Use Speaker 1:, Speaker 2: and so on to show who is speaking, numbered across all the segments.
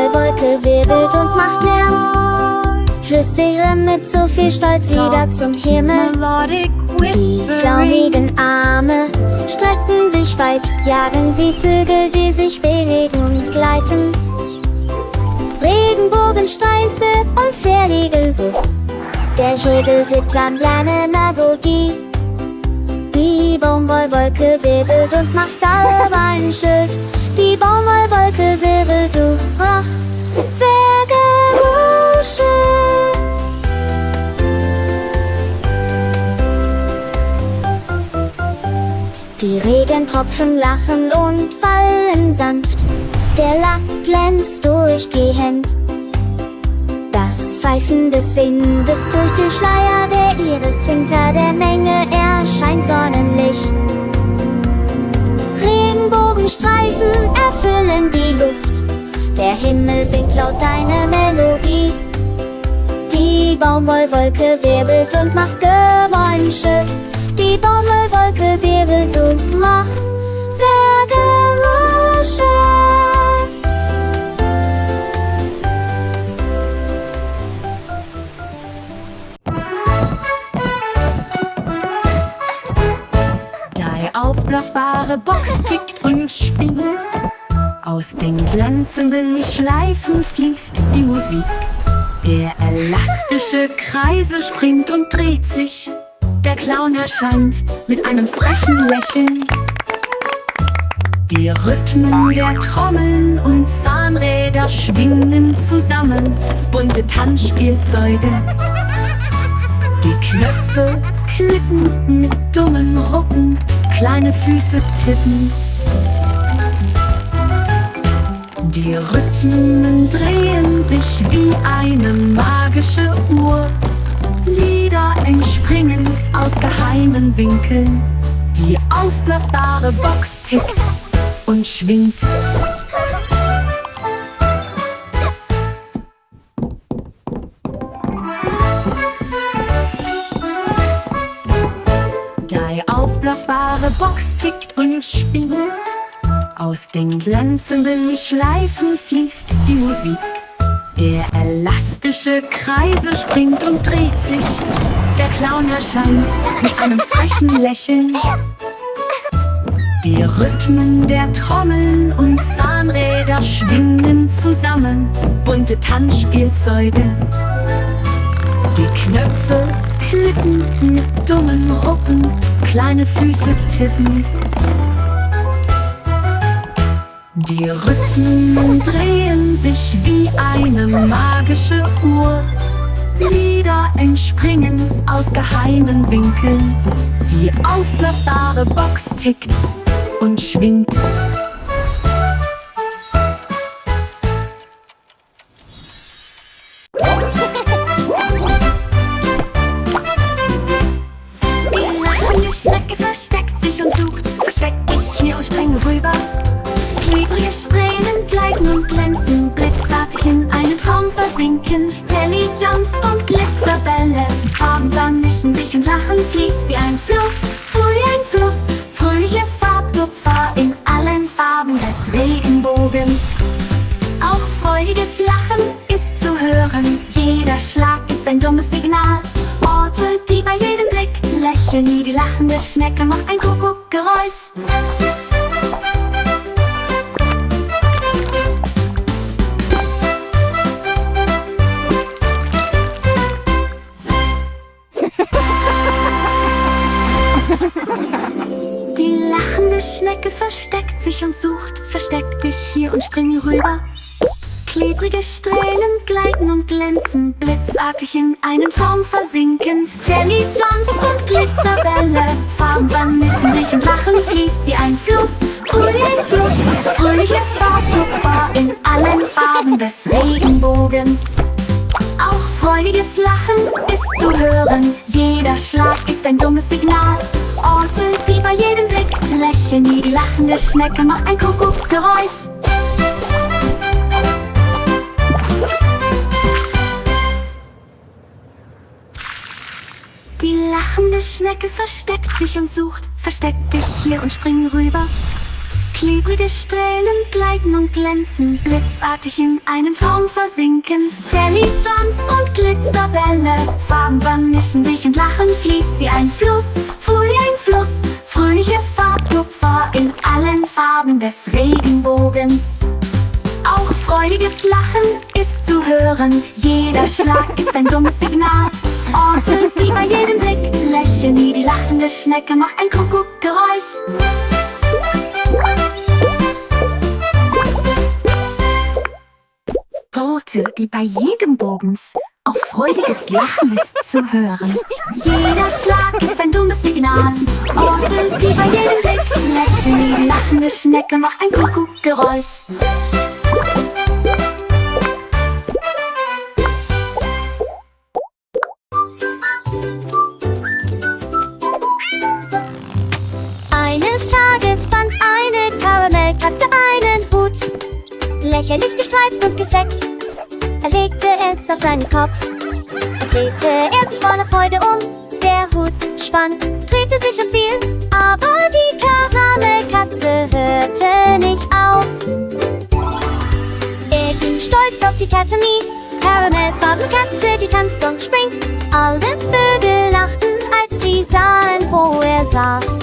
Speaker 1: Baumwollwolke wirbelt und macht Lärm. Flüstere mit so viel Stolz wieder zum Himmel. Die flaumigen Arme strecken sich weit, jagen sie Vögel, die sich bewegen und gleiten. Regenbogenstreiche und Ferigelsucht. Der Hegel sitzt an Lernenagogie. Die Baumwollwolke wirbelt und macht alle ein Schild. Die Baumwollwolke wirbelt und macht Bergebuschel. Die Regentropfen lachen und fallen sanft. Der Lack glänzt durchgehend. Das Pfeifen des Windes durch den Schleier der Iris. Hinter der Menge erscheint Sonnenlicht. Regenbogenstreifen erfüllen die Luft. Der Himmel singt laut eine Melodie. Die Baumwollwolke wirbelt und macht Geräusche. Die Baumwollwolke wirbelt und macht Bergebuschel.
Speaker 2: Aufblasbare Box tickt und schwingt. Aus den glänzenden Schleifen fließt die Musik. Der elastische Kreisel springt und dreht sich. Der Clown erscheint mit einem frechen Lächeln. Die Rhythmen der Trommeln und Zahnräder schwingen zusammen. Bunte Tanzspielzeuge. Die Knöpfe klicken mit dummen Rucken. Kleine Füße tippen. Die Rhythmen drehen sich wie eine magische Uhr. Lieder entspringen aus geheimen Winkeln. Die aufblasbare Box tickt und schwingt. Die aufblasbare Box tickt und schwingt. Aus den glänzenden Schleifen fließt die Musik. Der elastische Kreisel springt und dreht sich. Der Clown erscheint mit einem frechen Lächeln. Die Rhythmen der Trommeln und Zahnräder schwingen zusammen. Bunte Tanzspielzeuge. Die Knöpfe klicken mit dummen Rucken. Kleine Füße tippen. Die Rhythmen drehen sich wie eine magische Uhr. Lieder entspringen aus geheimen Winkeln. Die aufblasbare Box tickt und schwingt.
Speaker 1: Die lachende Schnecke versteckt sich und sucht. Versteck dich hier und spring rüber. Klebrige Strähnen gleiten und glänzen, blitzartig in einen Traum versinken. Jelly-Jumps und Glitzerbälle, Farben vermischen sich und Lachen fließt wie ein Fluss, früh ein Fluss. Fröhliche Farbtupfer in allen Farben des Regenbogens. Auch freudiges Lachen ist zu hören, jeder Schlag ist ein dummes Signal. Orte, die bei jedem Blick lächeln, wie die lachende Schnecke macht ein Kuckuckgeräusch. Die lachende Schnecke versteckt sich und sucht. Versteck dich hier und spring rüber. Klebrige Strähnen gleiten und glänzen, blitzartig in einen Traum versinken. Jelly-Jumps und Glitzerbälle, Farben vermischen sich und Lachen fließt wie ein Fluss, früh ein Fluss. Fröhliche Farbtupfer in allen Farben des Regenbogens. Auch freudiges Lachen ist zu hören, jeder Schlag ist ein dummes Signal. Orte, die bei jedem Blick lächeln, wie die lachende Schnecke macht ein Kuckuckgeräusch. Die lachende Schnecke versteckt sich und sucht. Versteck dich hier und spring rüber. Klebrige Strähnen gleiten und glänzen, blitzartig in einen Traum versinken. Jelly Jumps und Glitzerbälle, Farben vermischen sich und Lachen fließt wie ein Fluss, wie ein Fluss. Fröhliche Farbtupfer in allen Farben des Regenbogens. Auch freudiges Lachen ist zu hören, jeder Schlag ist ein dummes Signal. Orte, die bei jedem Blick lächeln, wie die lachende Schnecke macht ein Kuckuckgeräusch. Orte, die bei jedem Bogens auch freudiges Lachen ist zu hören. Jeder Schlag ist ein dummes Signal. Orte, die bei jedem Blick lächeln, wie die lachende Schnecke macht ein Kuckuckgeräusch.
Speaker 3: Eines Tages fand eine Karamellkatze einen Hut, lächerlich gestreift und gefleckt. Er legte es auf seinen Kopf, da drehte er sich voller Freude um. Der Hut schwang, drehte sich und fiel, aber die Karamellkatze hörte nicht auf. Er ging stolz auf die Tatami, Karamellfarbenkatze, die tanzt und springt. Alle Vögel lachten, als sie sahen, wo er saß.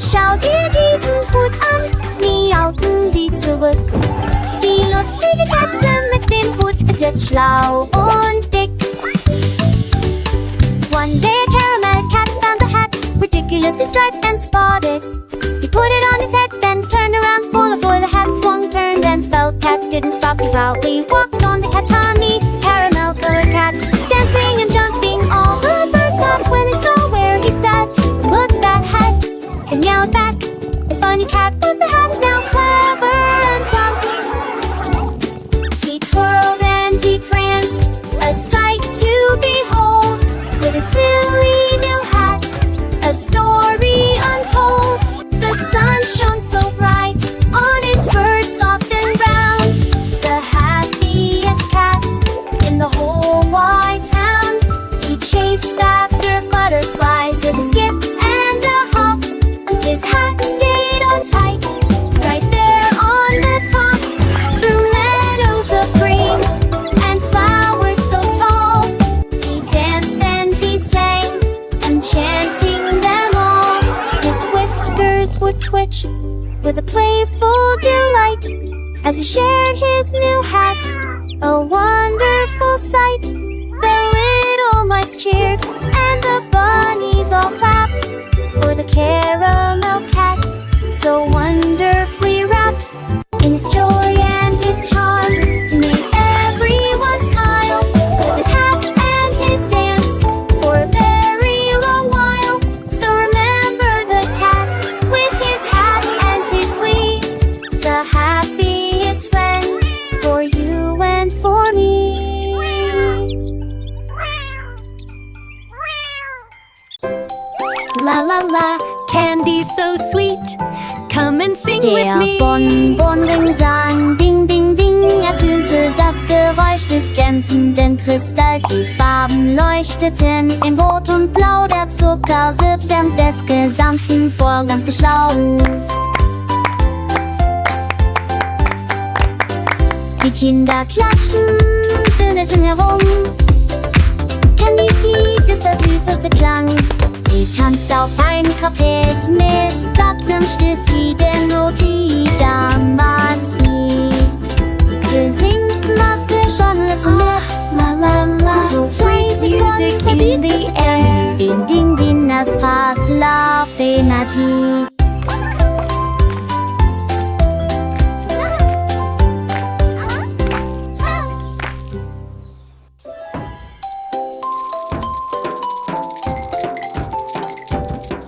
Speaker 3: Schau dir diesen Hut an, miauten sie zurück. Die lustige Katze mit dem Hut ist jetzt schlau und dick. One day a caramel cat found a hat, ridiculously striped and spotted. He put it on his head, then turned around, full of joy. The hat swung, turned and fell. Cat didn't stop, he proudly walked on the katami. Caramel colored cat, dancing and jumping. All the birds laughed when they saw where he sat. Look, that hat, and meowed back. A funny cat, but the hat is now clever and plump. He twirled and he pranced, a sight to behold. With a silly new hat, a story untold. The sun shone so bright on his fur, soft and brown. The happiest cat in the whole wide town. He chased after butterflies with a skip and a hop. His hat stayed on tight, right there on the top. Through meadows of green and flowers so tall, he danced and he sang, enchanting them all. His whiskers would twitch with a playful delight as he shared his new hat, a wonderful sight. The little mice cheered and the bunnies all clapped for the caramel cat, so wonderfully wrapped in his joy and his charm. He made everyone smile with his hat and his dance for a very long while. So remember the cat with his hat and his glee, the happiest friend for you and for me.
Speaker 2: La la la, candy so sweet. Come and sing with
Speaker 3: Der
Speaker 2: me.
Speaker 3: Bonbonring sang Ding, Ding, Ding, ertönte das Geräusch des glänzenden Kristalls. Die Farben leuchteten in Rot und Blau. Der Zucker wird während des gesamten Vorgangs geschlagen. Die Kinder klatschen, wirbelten herum. Candys Lied ist der süßeste Klang. Sie tanzt auf ein Trapez mit Backen, Stissi, den Roti, Damasi. Sie singt maske schon reformiert.
Speaker 2: La la la,
Speaker 3: So
Speaker 2: sweet
Speaker 3: crazy
Speaker 2: music
Speaker 3: fun,
Speaker 2: in the air.
Speaker 3: Ding, ding, ding, das Pass, love, the Nati.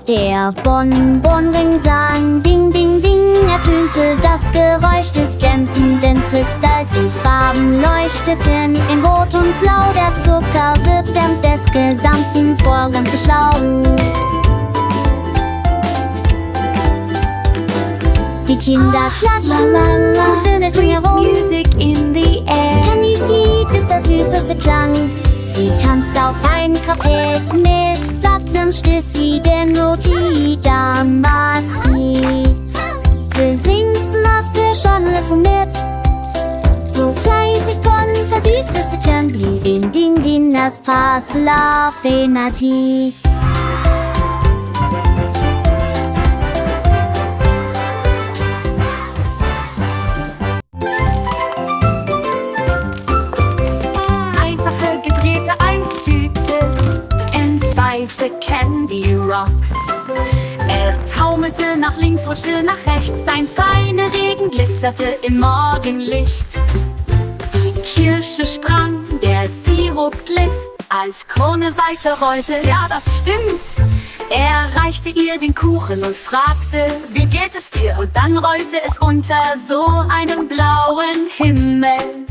Speaker 3: Der Bonbonring sang Ding, Ding, Ding, ertönte das Geräusch des glänzenden Kristalls. Die Farben leuchteten in Rot und Blau. Der Zucker wird während des gesamten Vorgangs geschlagen. Die Kinder klatschen, wirbelten herum.
Speaker 2: Music in the air.
Speaker 3: Candys Lied ist der süßeste Klang. Sie tanzt auf ein Trapez mit Backen, Stissi, den Roti, Damasi. Sie singt das Puzzle auf den Artikel.
Speaker 2: Einfache gedrehte Eistüte entweiste Candy Rocks. Er taumelte nach links, rutschte nach rechts, sein feiner Regen glitzerte im Morgenlicht. Die Kirsche sprang, der Sirup glitt, als Krone weiterrollte, ja das stimmt. Er reichte ihr den Kuchen und fragte, wie geht es dir? Und dann rollte es unter so einem blauen Himmel.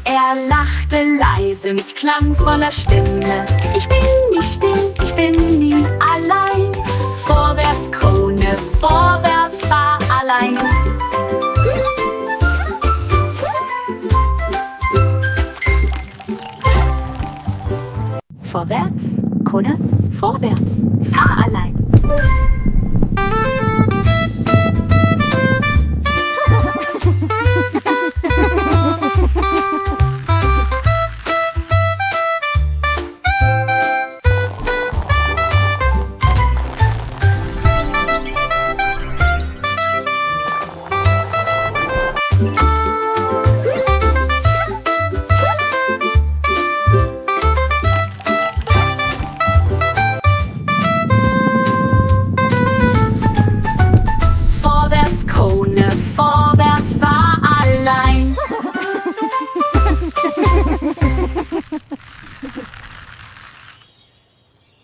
Speaker 2: Er lachte leise mit klangvoller Stimme. Ich bin nie still, ich bin nie allein. Vorwärts, Krone, vorwärts, fahr allein. Vorwärts, Krone, vorwärts, fahr allein.